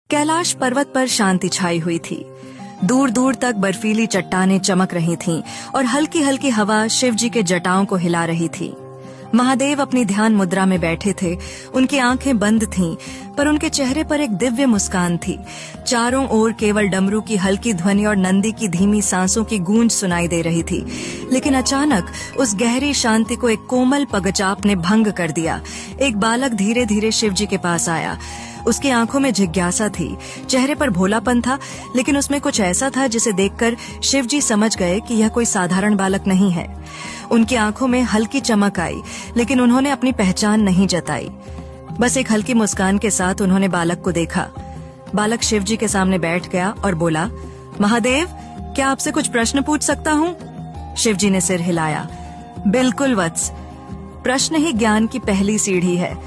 कैलाश पर्वत पर शांति छाई हुई थी। दूर दूर तक बर्फीली चट्टानें चमक रही थीं और हल्की हल्की हवा शिवजी के जटाओं को हिला रही थी। महादेव अपनी ध्यान मुद्रा में बैठे थे। उनकी आंखें बंद थीं, पर उनके चेहरे पर एक दिव्य मुस्कान थी। चारों ओर केवल डमरू की हल्की ध्वनि और नंदी की धीमी सांसों की गूंज सुनाई दे रही थी। लेकिन अचानक उस गहरी शांति को एक कोमल पगचाप ने भंग कर दिया। एक बालक धीरे धीरे शिवजी के पास आया। उसकी आंखों में जिज्ञासा थी, चेहरे पर भोलापन था, लेकिन उसमें कुछ ऐसा था जिसे देखकर शिवजी समझ गए कि यह कोई साधारण बालक नहीं है। उनकी आंखों में हल्की चमक आई, लेकिन उन्होंने अपनी पहचान नहीं जताई। बस एक हल्की मुस्कान के साथ उन्होंने बालक को देखा। बालक शिवजी के सामने बैठ गया और बोला, महादेव, क्या आपसे कुछ प्रश्न पूछ सकता हूँ? शिवजी ने सिर हिलाया। बिल्कुल वत्स, प्रश्न ही ज्ञान की पहली सीढ़ी है।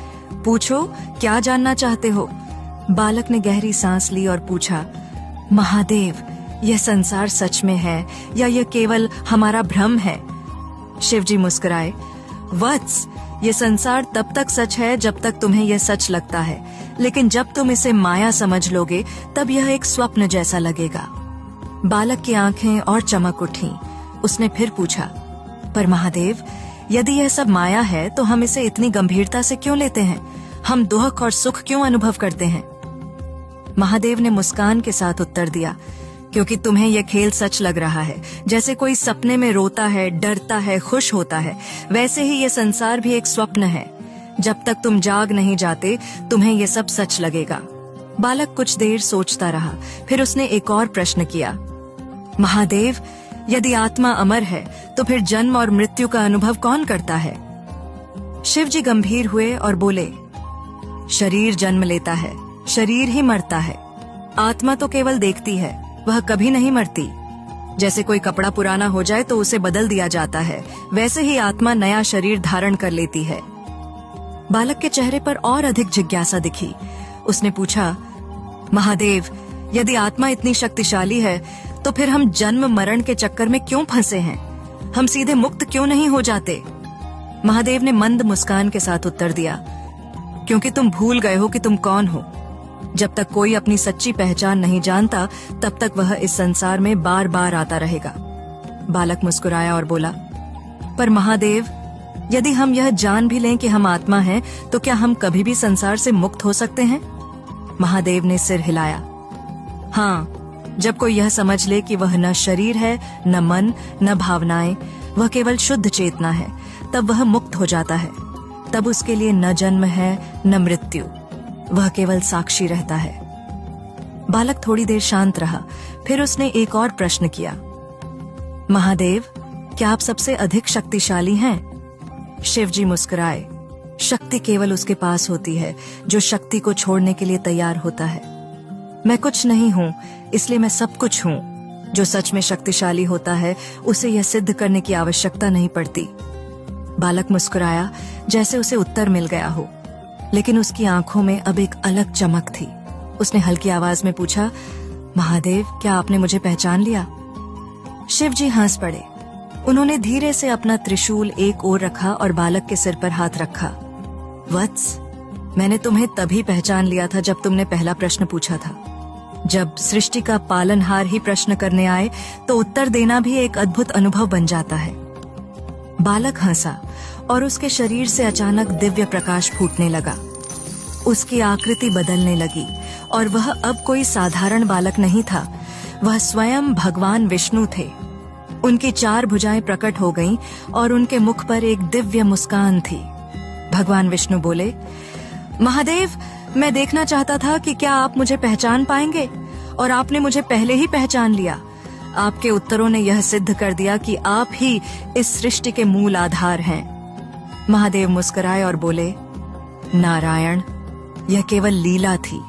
पूछो, क्या जानना चाहते हो? बालक ने गहरी सांस ली और पूछा, महादेव, यह संसार सच में है या यह केवल हमारा भ्रम है? शिवजी मुस्कुराए। वत्स, ये संसार तब तक सच है जब तक तुम्हें यह सच लगता है, लेकिन जब तुम इसे माया समझ लोगे तब यह एक स्वप्न जैसा लगेगा। बालक की आंखें और चमक उठी। उसने फिर पूछा, पर महादेव, यदि यह सब माया है तो हम इसे इतनी गंभीरता से क्यों लेते हैं? हम दुख और सुख क्यों अनुभव करते हैं? महादेव ने मुस्कान के साथ उत्तर दिया, क्योंकि तुम्हें यह खेल सच लग रहा है। जैसे कोई सपने में रोता है, डरता है, खुश होता है, वैसे ही यह संसार भी एक स्वप्न है। जब तक तुम जाग नहीं जाते तुम्हें यह सब सच लगेगा। बालक कुछ देर सोचता रहा, फिर उसने एक और प्रश्न किया, महादेव, यदि आत्मा अमर है तो फिर जन्म और मृत्यु का अनुभव कौन करता है? शिवजी गंभीर हुए और बोले, शरीर जन्म लेता है, शरीर ही मरता है। आत्मा तो केवल देखती है, वह कभी नहीं मरती। जैसे कोई कपड़ा पुराना हो जाए तो उसे बदल दिया जाता है, वैसे ही आत्मा नया शरीर धारण कर लेती है। बालक के चेहरे पर और अधिक जिज्ञासा दिखी। उसने पूछा, महादेव, यदि आत्मा इतनी शक्तिशाली है तो फिर हम जन्म मरण के चक्कर में क्यों फंसे हैं? हम सीधे मुक्त क्यों नहीं हो जाते? महादेव ने मंद मुस्कान के साथ उत्तर दिया, क्योंकि तुम भूल गए हो कि तुम कौन हो। जब तक कोई अपनी सच्ची पहचान नहीं जानता तब तक वह इस संसार में बार बार आता रहेगा। बालक मुस्कुराया और बोला, पर महादेव, यदि हम यह जान भी लें कि हम आत्मा हैं तो क्या हम कभी भी संसार से मुक्त हो सकते हैं? महादेव ने सिर हिलाया। हाँ, जब कोई यह समझ ले कि वह न शरीर है, न मन, न भावनाएं, वह केवल शुद्ध चेतना है, तब वह मुक्त हो जाता है। तब उसके लिए न जन्म है न मृत्यु, वह केवल साक्षी रहता है। बालक थोड़ी देर शांत रहा, फिर उसने एक और प्रश्न किया, महादेव, क्या आप सबसे अधिक शक्तिशाली हैं? शिवजी मुस्कुराए। शक्ति केवल उसके पास होती है जो शक्ति को छोड़ने के लिए तैयार होता है। मैं कुछ नहीं हूँ, इसलिए मैं सब कुछ हूँ। जो सच में शक्तिशाली होता है उसे यह सिद्ध करने की आवश्यकता नहीं पड़ती। बालक मुस्कुराया, जैसे उसे उत्तर मिल गया हो, लेकिन उसकी आंखों में अब एक अलग चमक थी। उसने हल्की आवाज में पूछा, महादेव, क्या आपने मुझे पहचान लिया? शिवजी हंस पड़े। उन्होंने धीरे से अपना त्रिशूल एक ओर रखा और बालक के सिर पर हाथ रखा। वत्स, मैंने तुम्हें तभी पहचान लिया था जब तुमने पहला प्रश्न पूछा था। जब सृष्टि का पालनहार ही प्रश्न करने आए तो उत्तर देना भी एक अद्भुत अनुभव बन जाता है। बालक हंसा और उसके शरीर से अचानक दिव्य प्रकाश फूटने लगा। उसकी आकृति बदलने लगी और वह अब कोई साधारण बालक नहीं था, वह स्वयं भगवान विष्णु थे। उनकी 4 भुजाएं प्रकट हो गईं और उनके मुख पर एक दिव्य मुस्कान थी। भगवान विष्णु बोले, महादेव, मैं देखना चाहता था कि क्या आप मुझे पहचान पाएंगे, और आपने मुझे पहले ही पहचान लिया। आपके उत्तरों ने यह सिद्ध कर दिया कि आप ही इस सृष्टि के मूल आधार हैं। महादेव मुस्कुराए और बोले, नारायण, यह केवल लीला थी।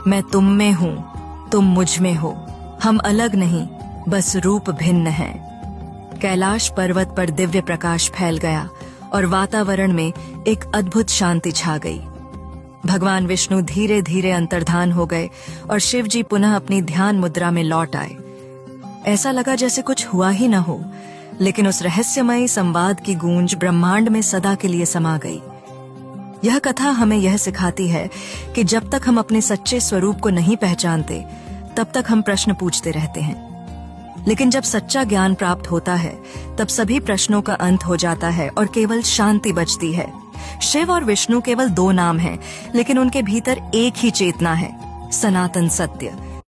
मैं तुम में हूँ, तुम मुझ में हो। हम अलग नहीं, बस रूप भिन्न हैं। कैलाश पर्वत पर दिव्य प्रकाश फैल गया और वातावरण में एक अद्भुत शांति छा गई। भगवान विष्णु धीरे धीरे अंतर्धान हो गए और शिवजी पुनः अपनी ध्यान मुद्रा में लौट आए। ऐसा लगा जैसे कुछ हुआ ही न हो, लेकिन उस रहस्यमयी संवाद की गूंज ब्रह्मांड में सदा के लिए समा गई। यह कथा हमें यह सिखाती है कि जब तक हम अपने सच्चे स्वरूप को नहीं पहचानते, तब तक हम प्रश्न पूछते रहते हैं। लेकिन जब सच्चा ज्ञान प्राप्त होता है, तब सभी प्रश्नों का अंत हो जाता है और केवल शांति बचती है। शिव और विष्णु केवल दो नाम हैं, लेकिन उनके भीतर एक ही चेतना है, सनातन सत्य।